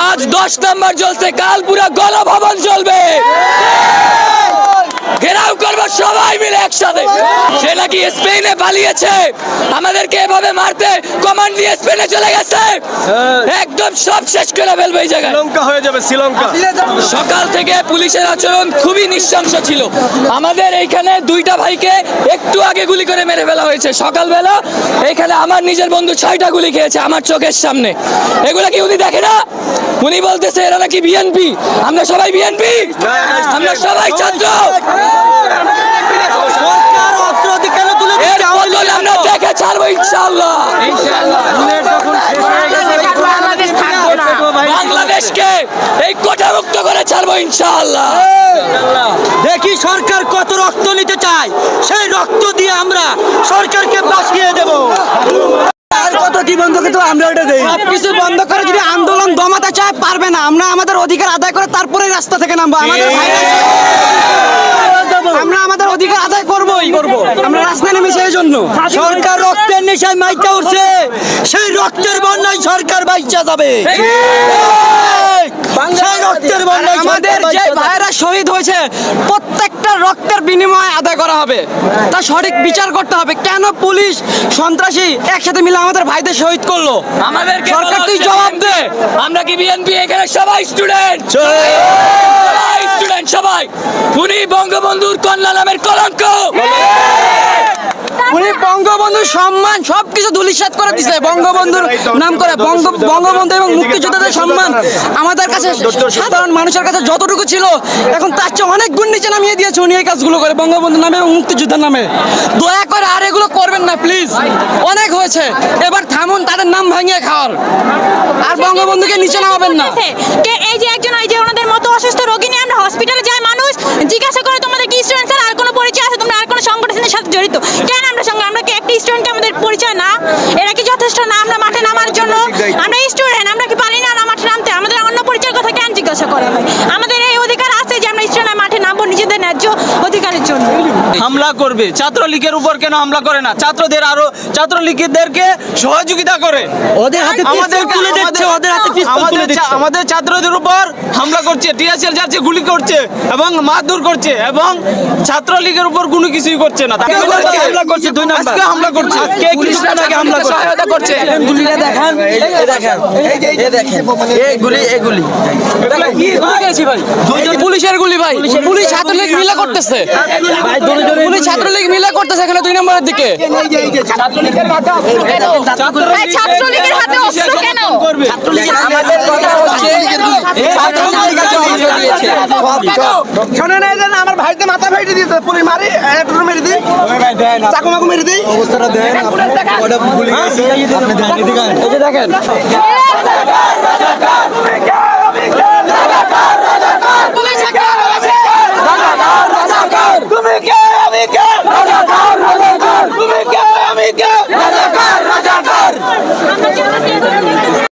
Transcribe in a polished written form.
আজ 10 নম্বর চলছে, কাল পুরো গণভবন চলবে। ঘেরাও করবো সবাই মিলে একসাথে। সে নাকি স্পেনে পালিয়েছে, আমাদেরকে এভাবে মারতে কমান্ড দিয়ে স্পেনে চলে গেছে। একদম সব শেষ করে ফেলবে এই জায়গায়, শ্রীলঙ্কা হয়ে যাবে শ্রীলঙ্কা। সকাল থেকে পুলিশের আচরণ খুবই নৃশংস ছিল। আমাদের এইখানে দুইটা ভাইকে একটু আগে গুলি করে মেরে ফেলা হয়েছে সকালবেলা। এইখানে আমার নিজের বন্ধু 6টা গুলি খেয়েছে আমার চোখের সামনে। এগুলা কি উনি দেখে না? উনি বলতেছে এরা নাকি বিএনপি। আমরা সবাই বিএনপি, আমরা সবাই ছাত্র। আমরা দেখে ছাড়বো ইনশাআল্লাহ। বাংলাদেশকে এই কোটামুক্ত করে ছাড়বো ইনশাআল্লাহ। দেখি সরকার কত রক্ত নিতে চায়, সেই রক্ত দিয়ে আমরা সরকারকে বাঁচিয়ে দেব। আর কত কি বন্ধ কিন্তু আমরা ওটা দেই। সবকিছু বন্ধ করে যদি আন্দোলন দমাতে চায় পারবে না। আমরা আমাদের অধিকার আদায় করে তারপরে রাস্তা থেকে নামবো। আমাদের আমরা আমাদের অধিকার আদায় করবই করব। আমরা রাস্তায় নেমেছি এই জন্য। সরকার রক্তের নেশায় মাইকা উঠছে, সেই রক্তের বন্যায় সরকার বাইচা যাবে। আমাদের যে ভাইরা শহীদ হয়েছে প্রত্যেকটা রক্তের বিনিময়ে আদায় করা হবে, তা সঠিক বিচার করতে হবে। কেন পুলিশ সন্ত্রাসী একসাথে মিলে আমাদের ভাইদের শহীদ করলো? আমাদের সরকার তুই জবাব দে। আমরা কি বিএনপি? এখানে সবাই স্টুডেন্ট, সবাই। উনি বঙ্গবন্ধুর কন্যা নামের কলঙ্ক। উনি বঙ্গবন্ধুর সম্মান সবকিছু ধূলিসাৎ করে দিছে। বঙ্গবন্ধুর নাম করে বঙ্গবন্ধু এবং মুক্তিযোদ্ধাদের সম্মান আমাদের কাছে সাধারণ মানুষের কাছে যতটুকু ছিল এখন তার চেয়ে অনেক গুণ নিচে নামিয়ে দিয়েছে উনি এই কাজগুলো করে বঙ্গবন্ধুর নামে এবং মুক্তিযোদ্ধার নামে। দয়া করে আর এগুলো করবেন না প্লিজ, অনেক হয়েছে। এবার থামুন তাদের নাম ভাঙিয়ে খাওয়ার, আর বঙ্গবন্ধুকে নিচে নামাবেন না। এই যে একজন এই যে ওনাদের মতো অসুস্থ রোগী নিয়ে আমরা হসপিটালে যাই, মানুষ জিজ্ঞাসা করে তোমাদের কি স্টুডেন্ট স্যার, আর কোনো পরিচয় আছে, তোমরা আর কোনো সংগঠনের সাথে জড়িত কেন? আমরা কি একটা স্টুডেন্টকে আমাদের পরিচয় না? এরা কি যথেষ্ট না আমরা মাঠে নামার জন্য? আমরা স্টুডেন্ট, আমরা কি পারি না মাঠে নামতে? আমাদের অন্য পরিচয়ের কথা কেন জিজ্ঞাসা করা হয়? আমাদের এই অধিকার আছে যে আমরা স্টুডেন্ট মাঠে নামবো নিজেদের ন্যায্য অধিকারের জন্য। হামলা করবে ছাত্রলীগের উপর, কেন হামলা করে না? ছাত্রদের আরো ছাত্রলীগদেরকে সহযোগিতা করে ওদের হাতে আমাদের তুলে দিচ্ছে, ওদের হাতে পিস্তল তুলে দিচ্ছে। আমাদের ছাত্রদের উপর হামলা করছে, টিয়ারশেল যাচ্ছে, গুলি করছে এবং মারধর করছে, এবং ছাত্রলীগের উপর কোনো কিছুই করছে না। হামলা করছে 2 নাম্বার, আজকে হামলা করছে, আজকে কিছুক্ষণ আগে হামলা করছে, সহায়তা করছে। গুলিটা দেখান, এই দেখেন, এই দেখেন, এই গুলি, এই গুলি। পুলিশের গুলি ভাই, পুলিশ ছাত্রলীগ মিলা করতেছে, পুলিশ ছাত্রলীগ মিলা করতেছে এখানে 2 নম্বরের দিকে। ছাত্রলীগের হাতে অস্ত্র কেন? আমাদের কথা হচ্ছে শোনেন, এই যে আমার ভাইতে মাথা ফেটে দিয়েছে, পুলিশ মারি একটু মেরে দিই, চাকু মাকু মেরে দিই। অবস্থাটা দেন, ওটা গুলি গেছে, আপনি দেন, এদিকে এই যে দেখেন